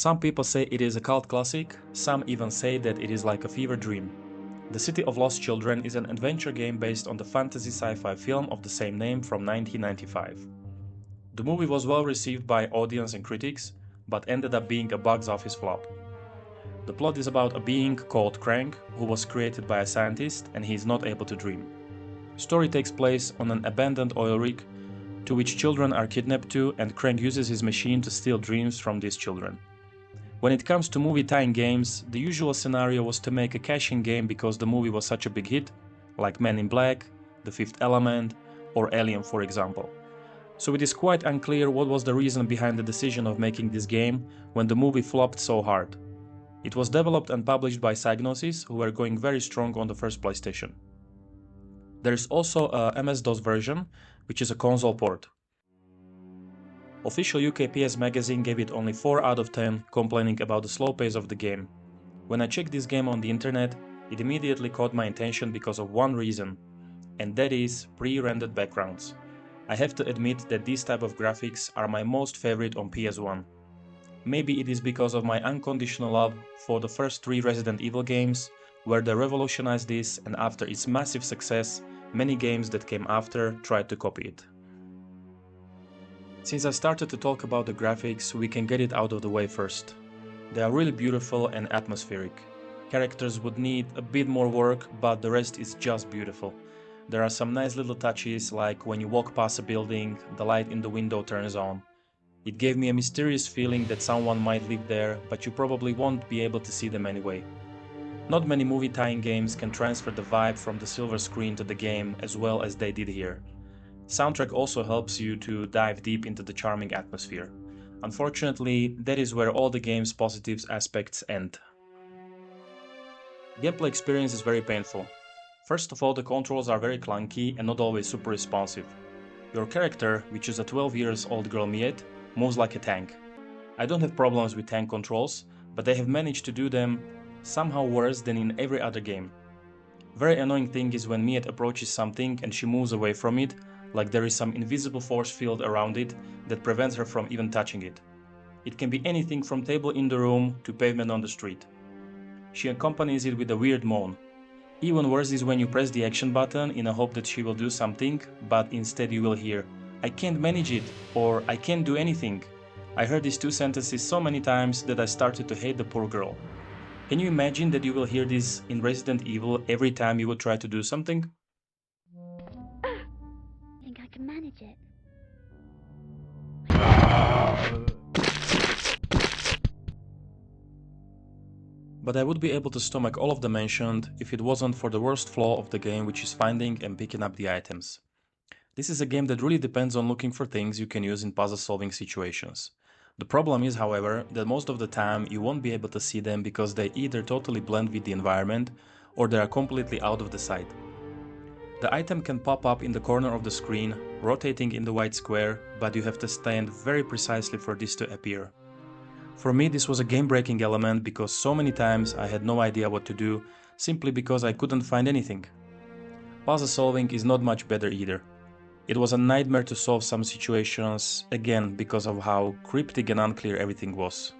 Some people say it is a cult classic, some even say that it is like a fever dream. The City of Lost Children is an adventure game based on the fantasy sci-fi film of the same name from 1995. The movie was well received by audience and critics, but ended up being a box office flop. The plot is about a being called Crank, who was created by a scientist and he is not able to dream. Story takes place on an abandoned oil rig, to which children are kidnapped to, and Crank uses his machine to steal dreams from these children. When it comes to movie tie-in games, the usual scenario was to make a cash-in game because the movie was such a big hit, like Men in Black, The Fifth Element, or Alien for example. So it is quite unclear what was the reason behind the decision of making this game when the movie flopped so hard. It was developed and published by Psygnosis, who were going very strong on the first PlayStation. There is also a MS-DOS version, which is a console port. Official UK PS magazine gave it only 4 out of 10, complaining about the slow pace of the game. When I checked this game on the internet, it immediately caught my attention because of one reason, and that is pre-rendered backgrounds. I have to admit that these type of graphics are my most favorite on PS1. Maybe it is because of my unconditional love for the first 3 Resident Evil games, where they revolutionized this, and after its massive success, many games that came after tried to copy it. Since I started to talk about the graphics, we can get it out of the way first. They are really beautiful and atmospheric. Characters would need a bit more work, but the rest is just beautiful. There are some nice little touches, like when you walk past a building, the light in the window turns on. It gave me a mysterious feeling that someone might live there, but you probably won't be able to see them anyway. Not many movie tie-in games can transfer the vibe from the silver screen to the game as well as they did here. Soundtrack also helps you to dive deep into the charming atmosphere. Unfortunately, that is where all the game's positive aspects end. Gameplay experience is very painful. First of all, the controls are very clunky and not always super responsive. Your character, which is a 12-year-old girl Miet, moves like a tank. I don't have problems with tank controls, but they have managed to do them somehow worse than in every other game. Very annoying thing is when Miet approaches something and she moves away from it, like there is some invisible force field around it that prevents her from even touching it. It can be anything from table in the room to pavement on the street. She accompanies it with a weird moan. Even worse is when you press the action button in a hope that she will do something, but instead you will hear, "I can't manage it," or "I can't do anything." I heard these 2 sentences so many times that I started to hate the poor girl. Can you imagine that you will hear this in Resident Evil every time you will try to do something? I think I can manage it. But I would be able to stomach all of the mentioned if it wasn't for the worst flaw of the game, which is finding and picking up the items. This is a game that really depends on looking for things you can use in puzzle-solving situations. The problem is, however, that most of the time you won't be able to see them because they either totally blend with the environment or they are completely out of the sight. The item can pop up in the corner of the screen, rotating in the white square, but you have to stand very precisely for this to appear. For me, this was a game-breaking element because so many times I had no idea what to do, simply because I couldn't find anything. Puzzle solving is not much better either. It was a nightmare to solve some situations, again because of how cryptic and unclear everything was.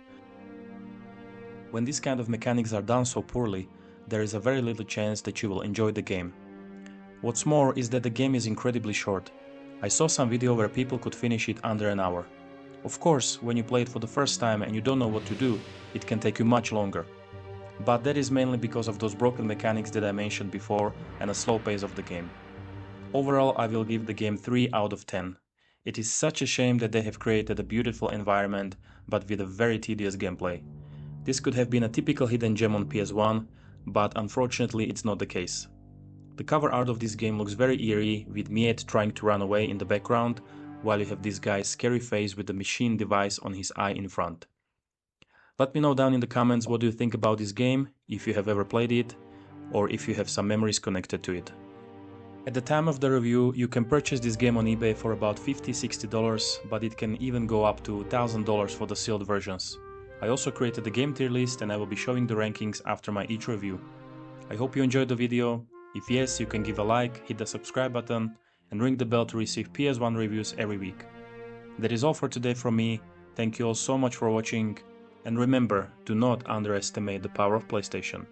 When these kind of mechanics are done so poorly, there is a very little chance that you will enjoy the game. What's more is that the game is incredibly short. I saw some video where people could finish it under an hour. Of course, when you play it for the first time and you don't know what to do, it can take you much longer. But that is mainly because of those broken mechanics that I mentioned before and a slow pace of the game. Overall, I will give the game 3 out of 10. It is such a shame that they have created a beautiful environment, but with a very tedious gameplay. This could have been a typical hidden gem on PS1, but unfortunately it's not the case. The cover art of this game looks very eerie, with Miet trying to run away in the background, while you have this guy's scary face with the machine device on his eye in front. Let me know down in the comments what do you think about this game, if you have ever played it, or if you have some memories connected to it. At the time of the review, you can purchase this game on eBay for about $50–60, but it can even go up to $1,000 for the sealed versions. I also created a game tier list and I will be showing the rankings after my each review. I hope you enjoyed the video. If yes, you can give a like, hit the subscribe button, and ring the bell to receive PS1 reviews every week. That is all for today from me. Thank you all so much for watching. And remember, do not underestimate the power of PlayStation.